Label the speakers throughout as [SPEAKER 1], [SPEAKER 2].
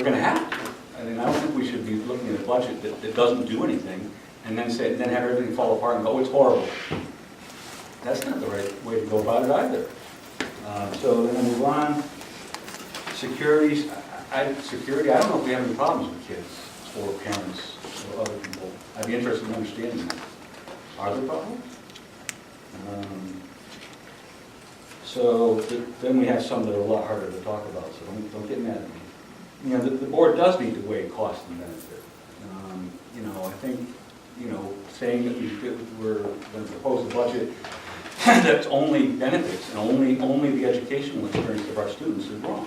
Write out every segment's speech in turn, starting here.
[SPEAKER 1] we're going to have to. I mean, I don't think we should be looking at a budget that doesn't do anything and then have everything fall apart and go, oh, it's horrible. That's not the right way to go about it either. So then we'll move on. Security, I don't know if we have any problems with kids or parents or other people. I'd be interested in understanding that. Are there problems? So then we have some that are a lot harder to talk about, so don't get mad at me. You know, the board does need to weigh cost and benefit. You know, I think, you know, saying that we're going to propose a budget that's only benefits and only the educational experience of our students is wrong.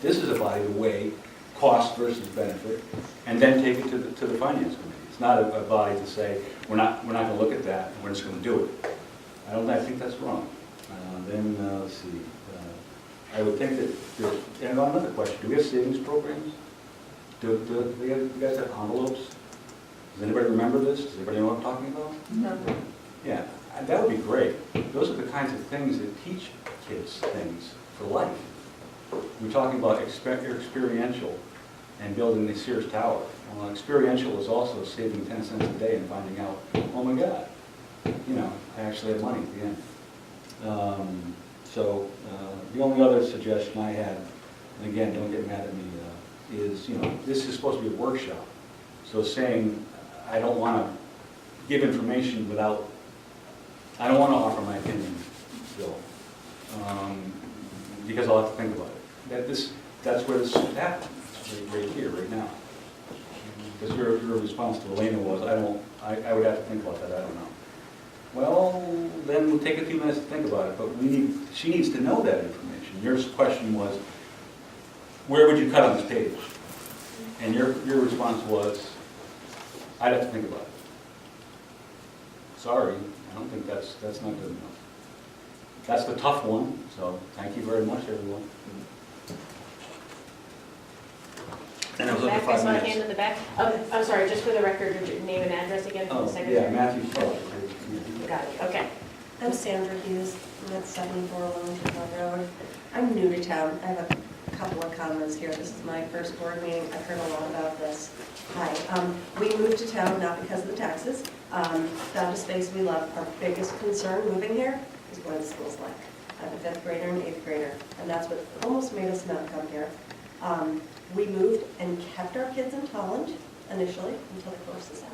[SPEAKER 1] This is a body to weigh cost versus benefit and then take it to the finance committee. It's not a body to say we're not going to look at that and we're just going to do it. I think that's wrong. Let's see. I would think that and another question: do we have savings programs? Do you guys have envelopes? Does anybody remember this? Does anybody know what I'm talking about?
[SPEAKER 2] No.
[SPEAKER 1] Yeah, that would be great. Those are the kinds of things that teach kids things for life. We're talking about experiential and building the Sears Tower. Well, experiential is also saving 10 cents a day and finding out, oh my God, you know, I actually have money at the end. The only other suggestion I had, and again, don't get mad at me, is, you know, this is supposed to be a workshop. So saying, I don't want to give information without, I don't want to offer my opinion, Bill, because I'll have to think about it. That's where this should happen, right here, right now. Because your response to Elena was, I would have to think about that, I don't know. Well, then we'll take a few minutes to think about it, but she needs to know that information. Your question was, where would you cut on this page? And your response was, I'd have to think about it. Sorry, I don't think that's not good enough. That's the tough one, so thank you very much, everyone. And it was over 5 minutes.
[SPEAKER 2] I saw a hand in the back. Okay, I'm sorry, just for the record, your name and address again for the secretary?
[SPEAKER 1] Yeah, Matthew Fudge.
[SPEAKER 2] Got it, okay.
[SPEAKER 3] I'm Sandra Hughes, I'm at 74 WIllington Road. I'm new to town. I have a couple of comments here. This is my first board meeting. I've heard a lot about this. Hi. We moved to town not because of the taxes. Found a space we love. Our biggest concern moving here is what the school's like. I have a 5th grader and 8th grader, and that's what almost made us not come here. We moved and kept our kids in Holland initially until the course is out.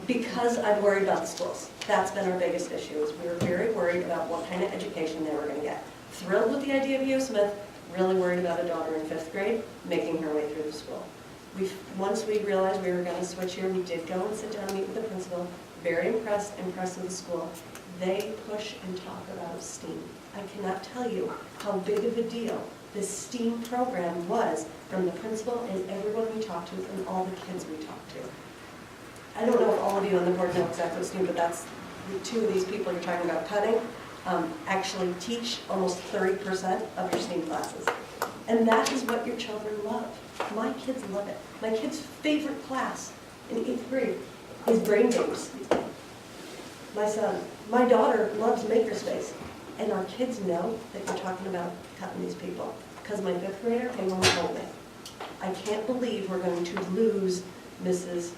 [SPEAKER 3] Because I'm worried about the schools. That's been our biggest issue, is we were very worried about what kind of education they were going to get. Thrilled with the idea of U. Smith, really worried about a daughter in 5th grade, making her way through the school. Once we realized we were going to switch here, we did go and sit down and meet with the principal. Very impressed with the school. They push and talk about STEAM. I cannot tell you how big of a deal this STEAM program was from the principal and everyone we talked to and all the kids we talked to. I don't know if all of you on the board know exactly what STEAM, but that's the 2 of these people you're talking about cutting actually teach almost 30% of your STEAM classes. And that is what your children love. My kids love it. My kid's favorite class in 8th grade is brain games. My daughter loves makerspace. And our kids know that you're talking about cutting these people. Because my 5th grader came home and told me. I can't believe we're going to lose Mrs.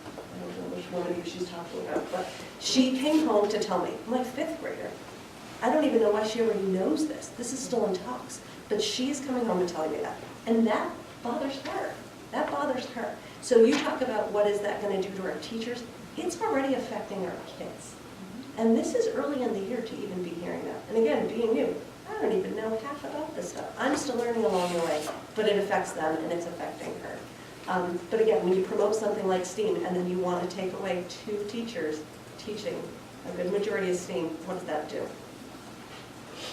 [SPEAKER 3] I don't know which one of you she's talking about, but she came home to tell me, my 5th grader, I don't even know why she already knows this. This is still in talks. But she's coming home and telling me that. And that bothers her. That bothers her. So you talk about what is that going to do to our teachers. It's already affecting our kids. And this is early in the year to even be hearing that. And again, being new, I don't even know half about this stuff. I'm still learning along the way, but it affects them and it's affecting her. But again, when you promote something like STEAM and then you want to take away 2 teachers teaching a good majority of STEAM, what does that do?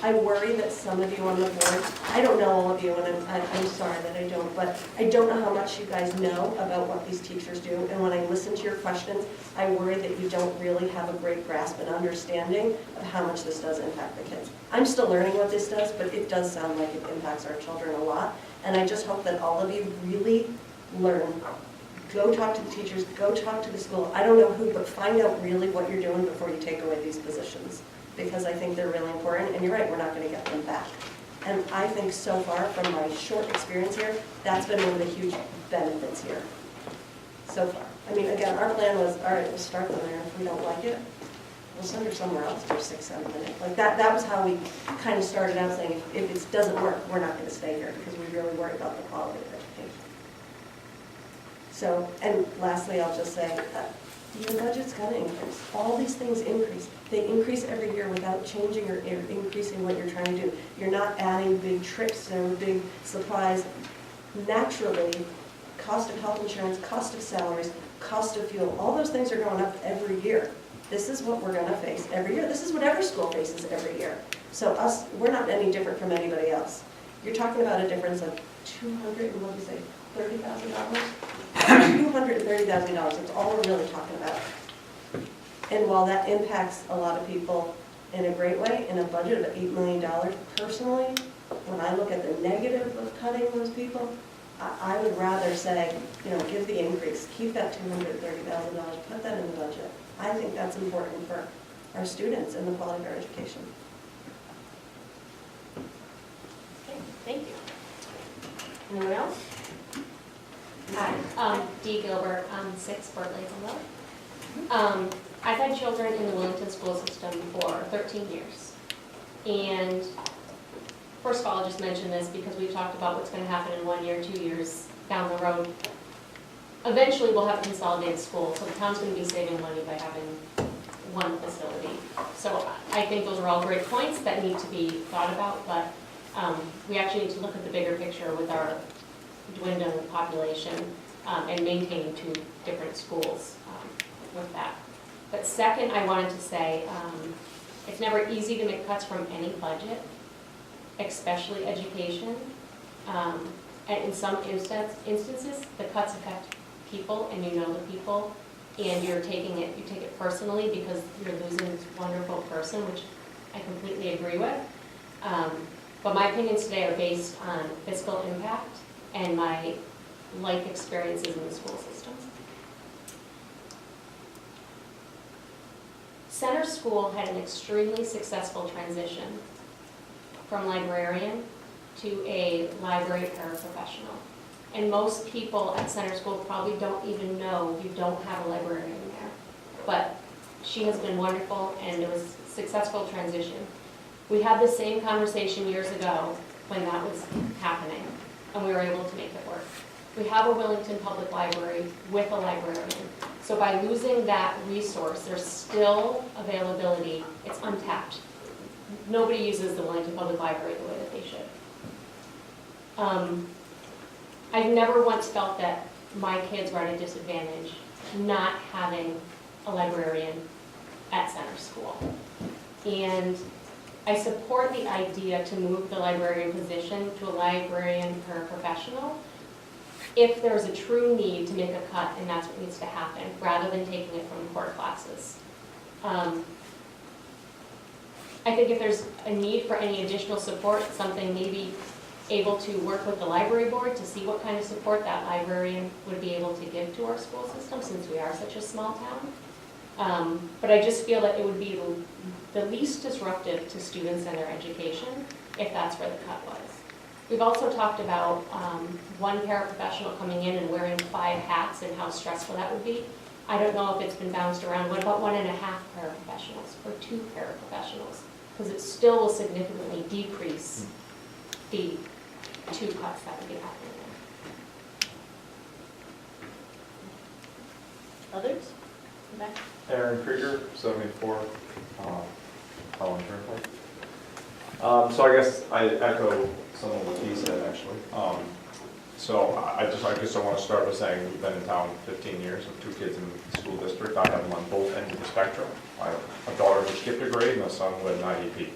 [SPEAKER 3] I worry that some of you on the board, I don't know all of you, and I'm sorry that I don't, but I don't know how much you guys know about what these teachers do. And when I listen to your questions, I worry that you don't really have a great grasp and understanding of how much this does impact the kids. I'm still learning what this does, but it does sound like it impacts our children a lot. And I just hope that all of you really learn. Go talk to the teachers, go talk to the school. I don't know who, but find out really what you're doing before you take away these positions. Because I think they're really important, and you're right, we're not going to get them back. And I think so far, from my short experience here, that's been one of the huge benefits here, so far. I mean, again, our plan was, all right, we'll start them there, if we don't like it, we'll send her somewhere else for 6, 7 minutes. Like that was how we kind of started out, saying if it doesn't work, we're not going to stay here, because we really worry about the quality of education. So, and lastly, I'll just say, your budget's got to increase. All these things increase. They increase every year without changing or increasing what you're trying to do. You're not adding big trips and big supplies. Naturally, cost of health insurance, cost of salaries, cost of fuel, all those things are going up every year. This is what we're going to face every year. This is what every school faces every year. So we're not any different from anybody else. You're talking about a difference of $230,000? $230,000, that's all we're really talking about. And while that impacts a lot of people in a great way, in a budget of $8 million, personally, when I look at the negative of cutting those people, I would rather say, give the increase, keep that $230,000, put that in the budget. I think that's important for our students and the quality of our education.
[SPEAKER 2] Okay, thank you. Anyone else?
[SPEAKER 4] Hi, Dee Gilbert, 6 Fort Latham Road. I've had children in the Willington school system for 13 years. And first of all, I'll just mention this because we've talked about what's going to happen in 1 year, 2 years down the road. Eventually, we'll have a consolidated school, so the town's going to be saving money by having one facility. So I think those are all great points that need to be thought about, but we actually need to look at the bigger picture with our dwindling population and maintaining 2 different schools with that. But second, I wanted to say it's never easy to make cuts from any budget, especially education. And in some instances, the cuts affect people, and you know the people, and you take it personally because you're losing this wonderful person, which I completely agree with. But my opinions today are based on fiscal impact and my life experiences in the school system. Center School had an extremely successful transition from librarian to a library paraprofessional. And most people at Center School probably don't even know you don't have a librarian there. But she has been wonderful, and it was a successful transition. We had the same conversation years ago when that was happening, and we were able to make it work. We have a Willington Public Library with a librarian. So by losing that resource, there's still availability. It's untapped. Nobody uses the Willington Public Library the way that they should. I've never once felt that my kids were at a disadvantage not having a librarian at Center School. And I support the idea to move the librarian position to a librarian paraprofessional if there's a true need to make a cut and that's what needs to happen, rather than taking it from core classes. I think if there's a need for any additional support, something maybe able to work with the library board to see what kind of support that librarian would be able to give to our school system, since we are such a small town. But I just feel that it would be the least disruptive to students and their education if that's where the cut was. We've also talked about one paraprofessional coming in and wearing 5 hats and how stressful that would be. I don't know if it's been bounced around. What about 1.5 paraprofessionals or 2 paraprofessionals? Because it still will significantly decrease the 2 cuts that would be happening there.
[SPEAKER 2] Others? Back.
[SPEAKER 5] Aaron Krieger, 74, Holland Turnpike. So I guess I echo some of what he said, actually. So I guess I want to start by saying we've been in town 15 years with 2 kids in the school district. I have them on both ends of the spectrum. I have a daughter who skipped a grade and a son with an IEP.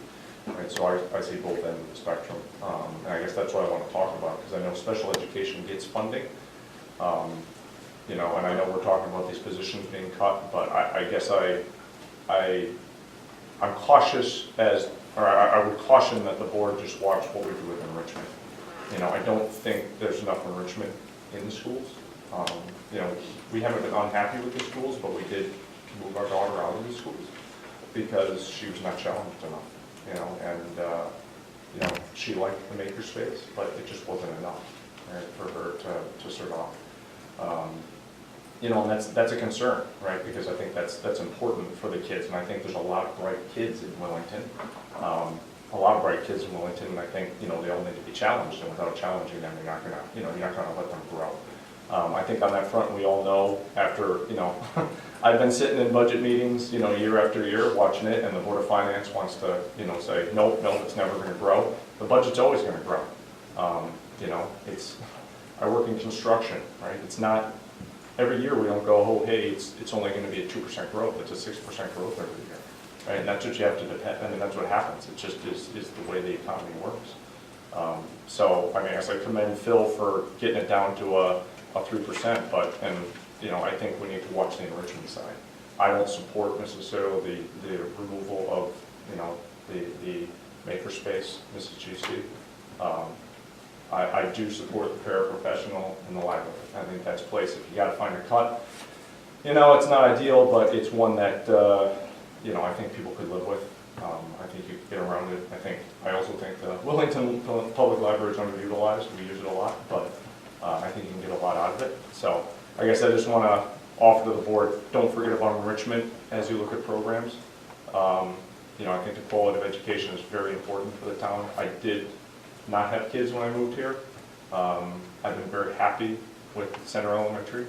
[SPEAKER 5] Right, so I see both ends of the spectrum. And I guess that's what I want to talk about, because I know special education gets funding. And I know we're talking about these positions being cut, but I guess I'm cautious I would caution that the board just watch what we do with enrichment. I don't think there's enough enrichment in the schools. We haven't been unhappy with the schools, but we did move our daughter out of the schools because she was not challenged enough. she liked the makerspace, but it just wasn't enough, right, for her to survive. And that's a concern, right, because I think that's important for the kids, and I think there's a lot of bright kids in Willington. And I think, they all need to be challenged, and without challenging them, you're not gonna let them grow. I think on that front, we all know after, I've been sitting in budget meetings, year after year, watching it, and the Board of Finance wants to, say, nope, it's never gonna grow. The budget's always gonna grow. I work in construction, right? It's not, every year we don't go, oh, hey, it's only gonna be a 2% growth, it's a 6% growth every year. Right? And that's what you have to depend, that's what happens. It just is the way the economy works. I guess I commend Phil for getting it down to a 3%, I think we need to watch the enrichment side. I don't support necessarily the removal of, the makerspace, Mrs. GC. I do support the paraprofessional and the library. I think that's a place, if you gotta find a cut, it's not ideal, but it's one that, I think people could live with. I think you could get around it. I also think the Willington Public Library is underutilized. We use it a lot, but I think you can get a lot out of it. So I guess I just want to offer to the board, don't forget about enrichment as you look at programs. I think the quality of education is very important for the town. I did not have kids when I moved here. I've been very happy with Center Elementary,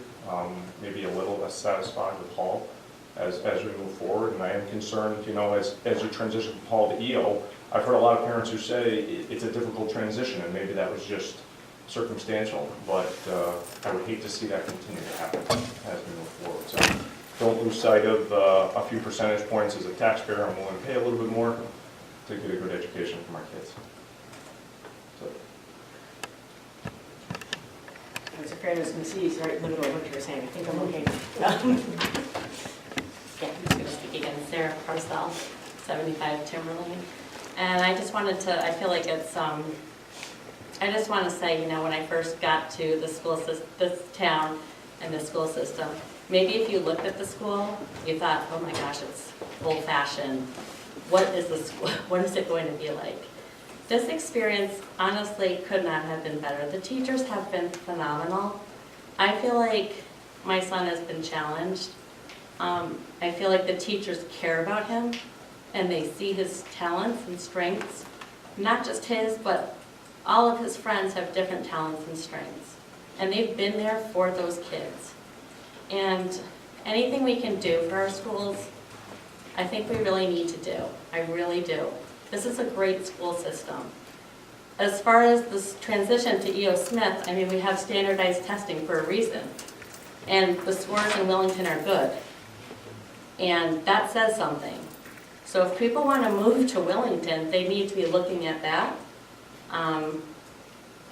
[SPEAKER 5] maybe a little less satisfied with Hall as we move forward, and I am concerned, as you transition from Hall to EO, I've heard a lot of parents who say it's a difficult transition, and maybe that was just circumstantial, but I would hate to see that continue to happen as we move forward. So don't lose sight of a few percentage points. As a taxpayer, I'm willing to pay a little bit more to get a good education for my kids.
[SPEAKER 2] As a fairness, Ms. C's right in the middle of what you were saying. I think I'm okay.
[SPEAKER 6] Yeah, I'm just going to speak again. Sarah Parcell, 75 Timberlane. And I just wanted to, I feel like it's, I just want to say, when I first got to the school system, this town and the school system, maybe if you looked at the school, you thought, oh my gosh, it's old-fashioned. What is the school? What is it going to be like? This experience honestly could not have been better. The teachers have been phenomenal. I feel like my son has been challenged. I feel like the teachers care about him and they see his talents and strengths, not just his, but all of his friends have different talents and strengths. And they've been there for those kids. And anything we can do for our schools, I think we really need to do. I really do. This is a great school system. As far as this transition to E.O. Smith, we have standardized testing for a reason. And the scores in Willington are good. And that says something. So if people want to move to Willington, they need to be looking at that.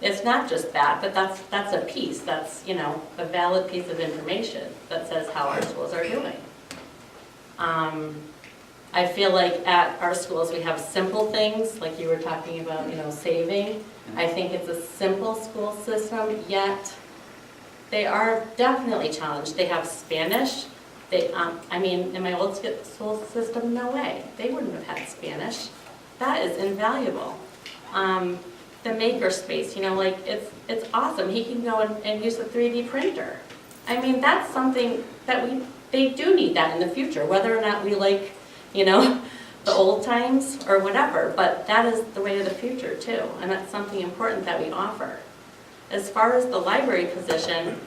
[SPEAKER 6] It's not just that, but that's a piece. That's, a valid piece of information that says how our schools are doing. I feel like at our schools we have simple things, like you were talking about, saving. I think it's a simple school system, yet they are definitely challenged. They have Spanish. In my old school system, no way. They wouldn't have had Spanish. That is invaluable. The makerspace, it's awesome. He can go and use a 3D printer. That's something that they do need that in the future, whether or not we like, the old times or whatever, but that is the way of the future too, and that's something important that we offer. As far as the library position,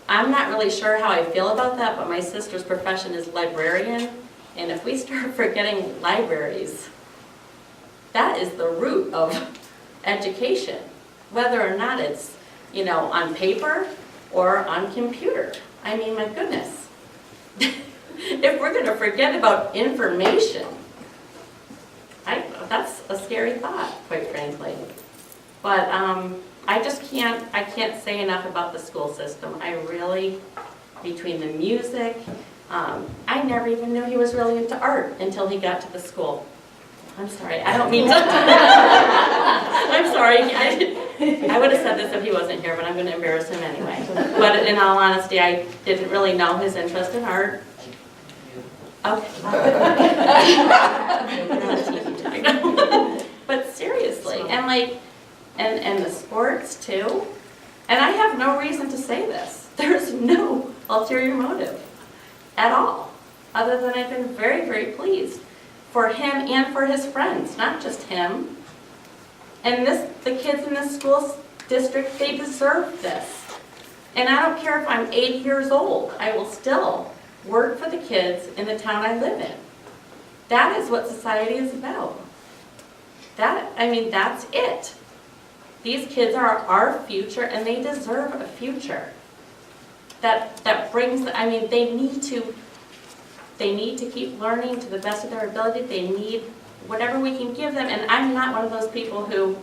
[SPEAKER 6] I'm not really sure how I feel about that, but my sister's profession is librarian, and if we start forgetting libraries, that is the root of education, whether or not it's, on paper or on computer. My goodness. If we're going to forget about information, that's a scary thought, quite frankly. But I can't say enough about the school system. I really, between the music, I never even knew he was really into art until he got to the school. I'm sorry, I don't mean to. I'm sorry, I would have said this if he wasn't here, but I'm going to embarrass him anyway. But in all honesty, I didn't really know his interest in art. Okay. But seriously, and like, and the sports too. And I have no reason to say this. There's no ulterior motive at all, other than I've been very, very pleased for him and for his friends, not just him. And the kids in this school district, they deserve this. And I don't care if I'm 80 years old, I will still work for the kids in the town I live in. That is what society is about. That's it. These kids are our future and they deserve a future. That brings, they need to keep learning to the best of their ability. They need whatever we can give them. And I'm not one of those people who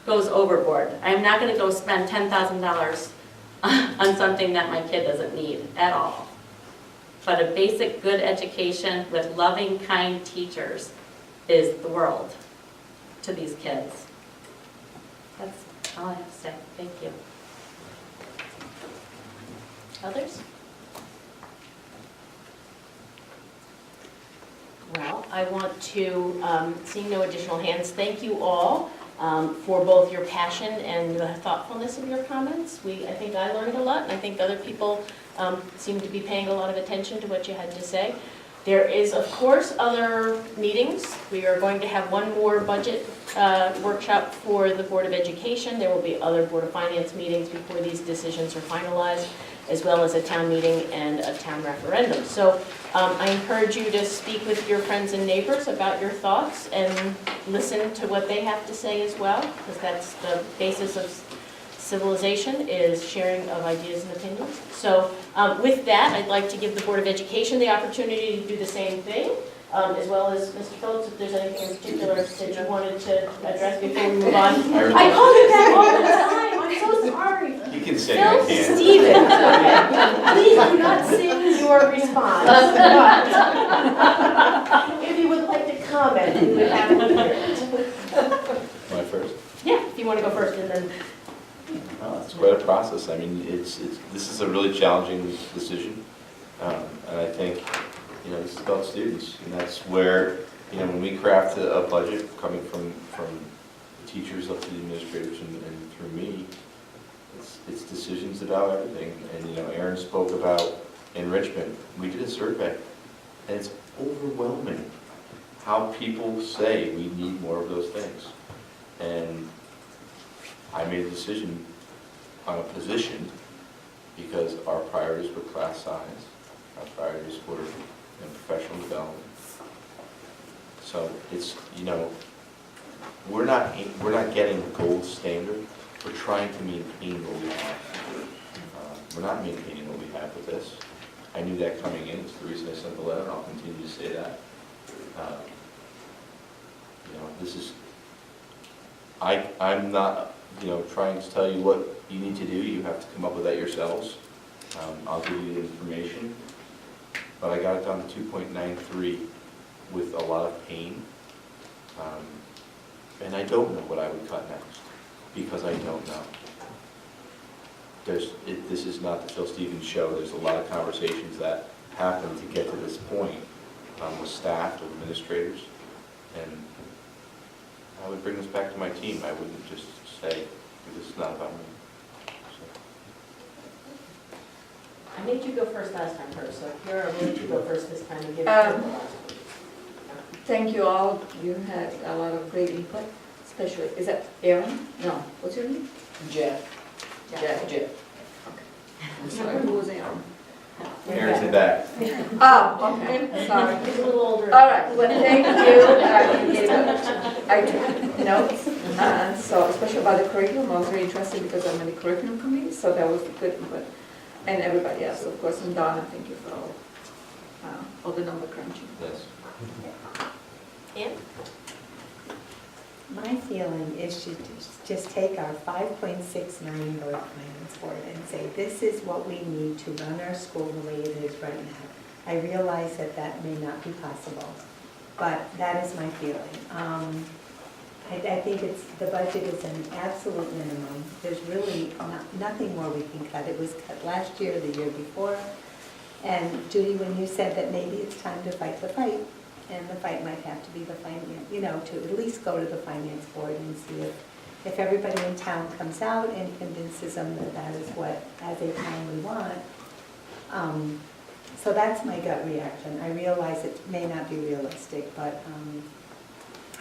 [SPEAKER 6] goes overboard. I'm not going to go spend $10,000 on something that my kid doesn't need at all. But a basic good education with loving, kind teachers is the world to these kids. That's all I have to say. Thank you. Others?
[SPEAKER 2] Well, I want to, seeing no additional hands, thank you all for both your passion and the thoughtfulness of your comments. I think I learned a lot, and I think other people seem to be paying a lot of attention to what you had to say. There is, of course, other meetings. We are going to have one more budget workshop for the Board of Education. There will be other Board of Finance meetings before these decisions are finalized, as well as a town meeting and a town referendum. So I encourage you to speak with your friends and neighbors about your thoughts and listen to what they have to say as well, because that's the basis of civilization, is sharing of ideas and opinions. So with that, I'd like to give the Board of Education the opportunity to do the same thing, as well as Mr. Phillips, if there's anything in particular that you wanted to address before we move on. I call you that all the time, I'm so sorry.
[SPEAKER 7] You can say I
[SPEAKER 2] Phil
[SPEAKER 7] can.
[SPEAKER 2] Stevens, please do not sing your response, but if you would like to comment, we would have to hear it.
[SPEAKER 7] Am I first?
[SPEAKER 2] Yeah, if you want to go first, and then,
[SPEAKER 7] Oh, it's quite a process. I mean, this is a really challenging decision. And I think, this is about students. And that's where, when we craft a budget coming from the teachers up to the administrators and through me, it's decisions about everything. And, Aaron spoke about enrichment. We did a survey, and it's overwhelming how people say we need more of those things. And I made a decision on a position because our priorities were class size, our priorities were professional development. So it's, we're not getting the gold standard. We're trying to maintain what we have. We're not maintaining what we have with this. I knew that coming in. It's the reason I sent the letter, and I'll continue to say that. This is, I'm not, trying to tell you what you need to do. You have to come up with that yourselves. I'll give you the information. But I got it down to 2.93 with a lot of pain. And I don't know what I would cut next, because I don't know. This is not the Phil Stevens show. There's a lot of conversations that happen to get to this point with staff, with administrators. And I would bring this back to my team. I wouldn't just say, this is not about me.
[SPEAKER 2] I made you go first last time, first, so if you're willing to go first this time and give it to me.
[SPEAKER 8] Thank you all. You had a lot of great input, especially, is that Aaron? No, what's your name?
[SPEAKER 9] Jeff.
[SPEAKER 8] Jeff. Okay. I'm sorry, who was Aaron?
[SPEAKER 7] Aaron's in back.
[SPEAKER 8] Oh, okay, sorry.
[SPEAKER 2] He's a little older.
[SPEAKER 8] All right, well, thank you. I took notes, so especially about the curriculum, I was very interested because I'm in the curriculum committee, so that was good input. And everybody else, of course, and Donna, thank you for all the number crunching.
[SPEAKER 7] Yes.
[SPEAKER 2] Ann?
[SPEAKER 9] My feeling is to just take our 5.69 vote plans for it and say, this is what we need to run our school the way it is right now. I realize that may not be possible, but that is my feeling. I think the budget is an absolute minimum. There's really nothing more we can cut. It was cut last year, the year before. And Judy, when you said that maybe it's time to fight the fight, And the fight might have to be the finance, you know, to at least go to the finance board and see if everybody in town comes out and convinces them that that is what, as a town, we want. So that's my gut reaction. I realize it may not be realistic, but,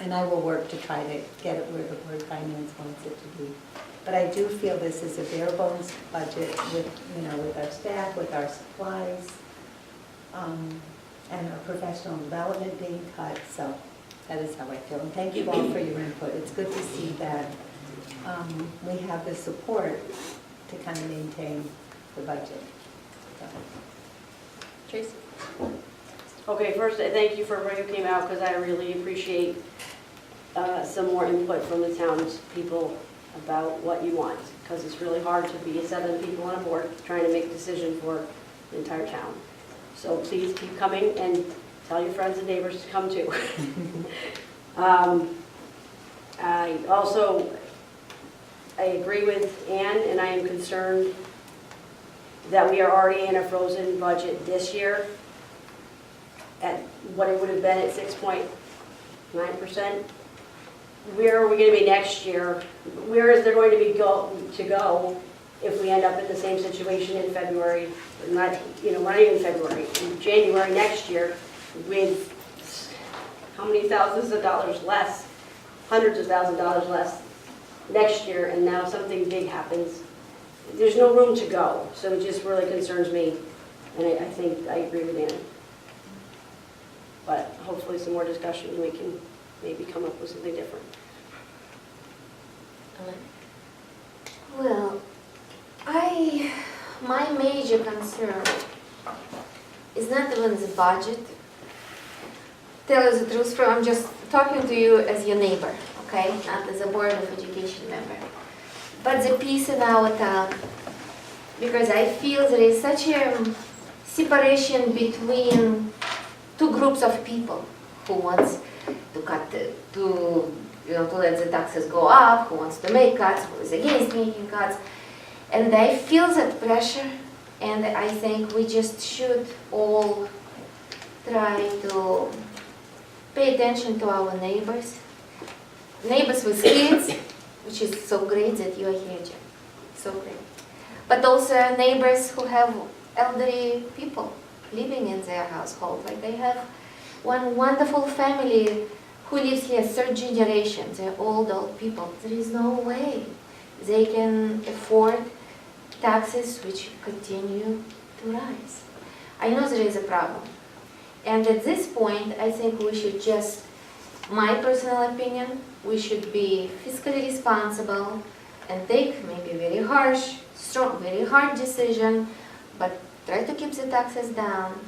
[SPEAKER 9] and I will work to try to get it where the word finance wants it to be. But I do feel this is a bare bones budget with, you know, with our staff, with our supplies, and our professional development being cut, so that is how I feel. And thank you all for your input. It's good to see that we have the support to kind of maintain the budget. So.
[SPEAKER 2] Tracy?
[SPEAKER 10] Okay, first, thank you for everyone who came out, because I really appreciate some more input from the townspeople about what you want, because it's really hard to be 7 people on a board trying to make a decision for the entire town. So please keep coming and tell your friends and neighbors to come too. I agree with Ann, and I am concerned that we are already in a frozen budget this year at what it would have been at 6.9%. Where are we going to be next year? Where is there going to be go if we end up in the same situation in February? Not even February, in January next year, with how many thousands of dollars less, hundreds of thousands of dollars less next year, and now something big happens. There's no room to go, so it just really concerns me, and I think I agree with Ann. But hopefully some more discussion, and we can maybe come up with something different.
[SPEAKER 2] Ellen?
[SPEAKER 11] Well, my major concern is not even the budget. Tell you the truth, I'm just talking to you as your neighbor, okay? Not as a Board of Education member. But the peace in our town, because I feel there is such a separation between two groups of people who wants to cut to let the taxes go up, who wants to make cuts, who is against making cuts. And I feel that pressure, and I think we just should all try to pay attention to our neighbors. Neighbors with kids, which is so great that you are here, Jim. So great. But also neighbors who have elderly people living in their household. Like I have one wonderful family who lives here, 3rd generation. They're old people. There is no way they can afford taxes which continue to rise. I know there is a problem. And at this point, I think we should just, my personal opinion, we should be fiscally responsible and take maybe very harsh, strong, very hard decision, but try to keep the taxes down,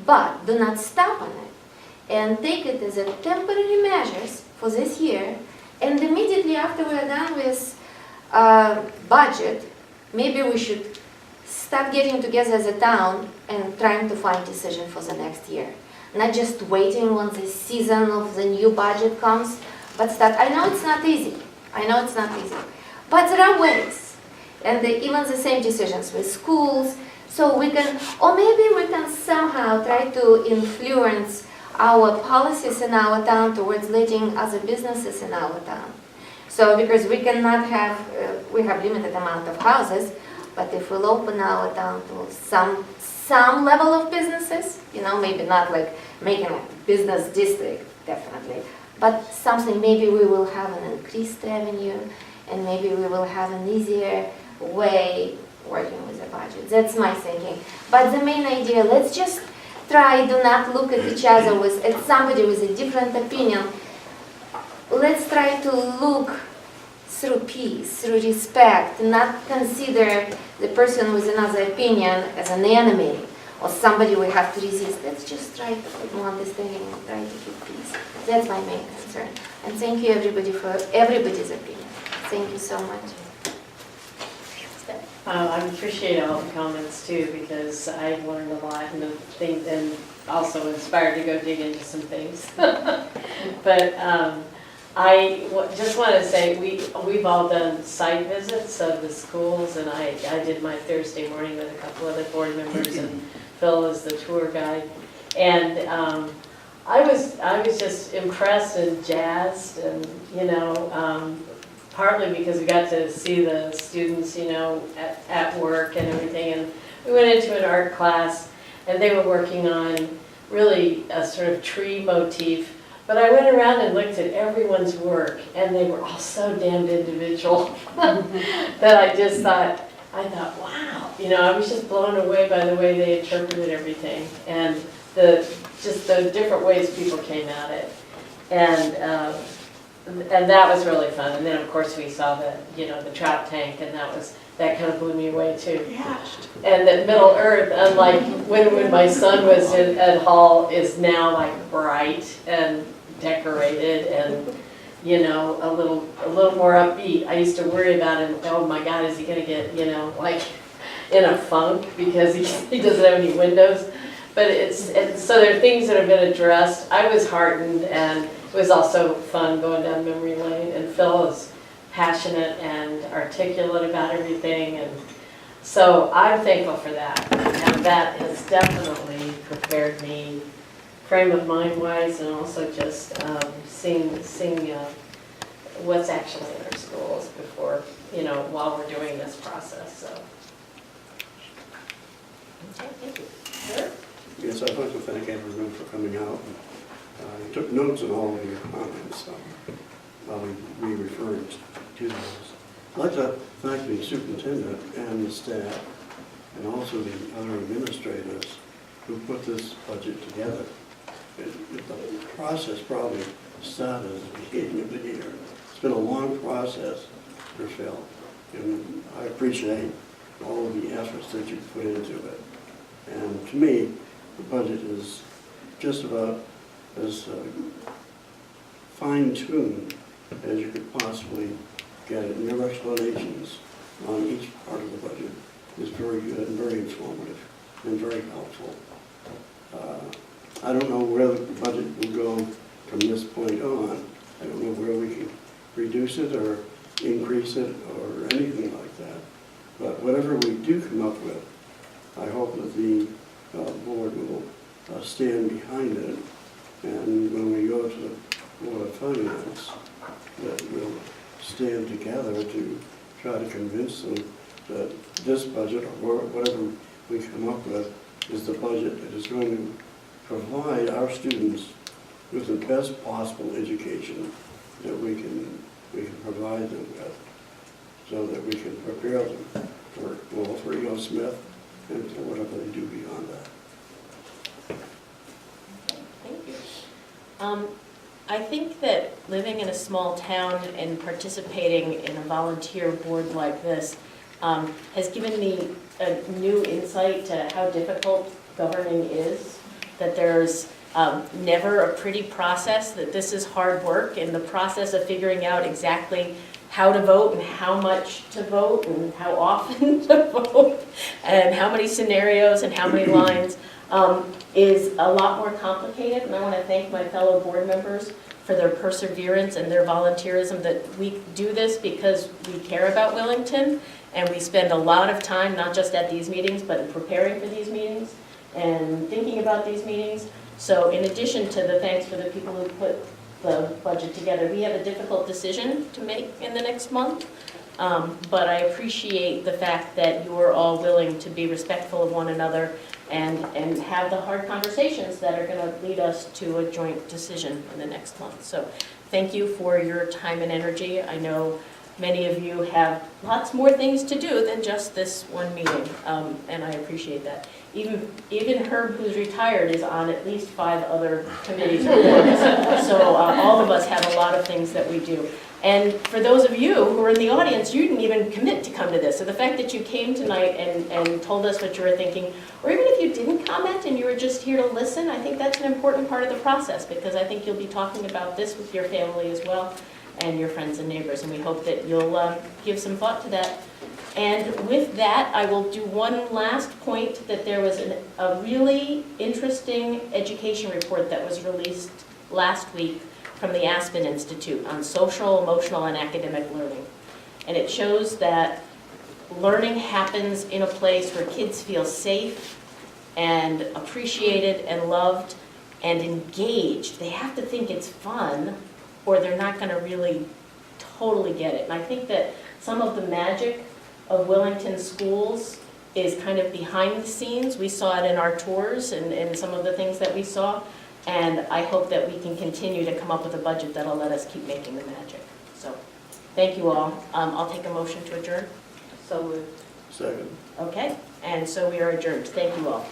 [SPEAKER 11] but do not stop on it. And take it as a temporary measures for this year, and immediately after we are done with budget, maybe we should start getting together as a town and trying to find decision for the next year. Not just waiting when the season of the new budget comes, but start. I know it's not easy. But there are ways. And even the same decisions with schools, so we can, or maybe we can somehow try to influence our policies in our town towards letting other businesses in our town. So because we cannot have, we have limited amount of houses, but if we'll open our town to some level of businesses, maybe not like making a business district, definitely, but something, maybe we will have an increased revenue, and maybe we will have an easier way working with the budget. That's my thinking. But the main idea, let's just try, do not look at each other at somebody with a different opinion. Let's try to look through peace, through respect, not consider the person with another opinion as an enemy or somebody we have to resist. Let's just try to put more understanding and try to keep peace. That's my main concern. And thank you everybody for everybody's opinion. Thank you so much.
[SPEAKER 12] I appreciate all the comments too, because I've learned a lot and also inspired to go dig into some things. But I just want to say we've all done site visits of the schools, and I did my Thursday morning with a couple other board members, and Phil is the tour guide. And I was just impressed and jazzed and, partly because we got to see the students, at work and everything. And we went into an art class and they were working on really a sort of tree motif. But I went around and looked at everyone's work and they were all so damned individual that I thought, wow. I was just blown away by the way they interpreted everything and just the different ways people came at it. And that was really fun. And then, of course, we saw the trout tank, and that kind of blew me away, too.
[SPEAKER 3] Yeah.
[SPEAKER 12] And that Middle Earth, unlike when my son was at Hall, is now, like, bright and decorated and, a little more upbeat. I used to worry about him, oh, my God, is he going to get, like, in a funk because he doesn't have any windows? But so there are things that have been addressed. I was heartened, and it was also fun going down memory lane. And Phil is passionate and articulate about everything, and so I'm thankful for that. And that has definitely prepared me, frame of mind wise, and also just seeing what's actually in our schools before, while we're doing this process. So.
[SPEAKER 2] Okay, thank you.
[SPEAKER 12] Sure.
[SPEAKER 13] Yes, I'd like to thank everyone for coming out. I took notes on all of your comments while we referred to those. I'd like to thank the superintendent and the staff and also the other administrators who put this budget together. The process probably started at the beginning of the year. It's been a long process for Phil, and I appreciate all of the efforts that you put into it. And to me, the budget is just about as fine-tuned as you could possibly get it. And your explanations on each part of the budget is very good and very informative and very helpful. I don't know where the budget will go from this point on. I don't know where we can reduce it or increase it or anything like that. But whatever we do come up with, I hope that the board will stand behind it, and when we go to the Board of Finance, that we'll stand together to try to convince them that this budget, or whatever we come up with, is the budget that is going to provide our students with the best possible education that we can provide them with, so that we can prepare them for E.O. Smith and for whatever they do beyond that.
[SPEAKER 2] Thank you. I think that living in a small town and participating in a volunteer board like this has given me a new insight to how difficult governing is, that there's never a pretty process, that this is hard work, and the process of figuring out exactly how to vote and how much to vote and how often to vote and how many scenarios and how many lines is a lot more complicated. And I want to thank my fellow board members for their perseverance and their volunteerism, that we do this because we care about Willington, and we spend a lot of time, not just at these meetings, but in preparing for these meetings and thinking about these meetings. So in addition to the thanks for the people who put the budget together, we have a difficult decision to make in the next month, but I appreciate the fact that you're all willing to be respectful of one another and have the hard conversations that are going to lead us to a joint decision in the next month. So thank you for your time and energy. I know many of you have lots more things to do than just this one meeting, and I appreciate that. Even Herb, who's retired, is on at least 5 other committees or boards. So all of us have a lot of things that we do. And for those of you who are in the audience, you didn't even commit to come to this. So the fact that you came tonight and told us what you were thinking, or even if you didn't comment and you were just here to listen, I think that's an important part of the process, because I think you'll be talking about this with your family as well and your friends and neighbors, and we hope that you'll give some thought to that. And with that, I will do one last point, that there was a really interesting education report that was released last week from the Aspen Institute on social, emotional, and academic learning. And it shows that learning happens in a place where kids feel safe and appreciated and loved, and engaged. They have to think it's fun, or they're not gonna really totally get it. And I think that some of the magic of Willington schools is kind of behind the scenes. We saw it in our tours and some of the things that we saw. And I hope that we can continue to come up with a budget that'll let us keep making the magic. So, thank you all. I'll take a motion to adjourn.
[SPEAKER 12] So moved.
[SPEAKER 13] Second.
[SPEAKER 2] Okay, and so we are adjourned. Thank you all.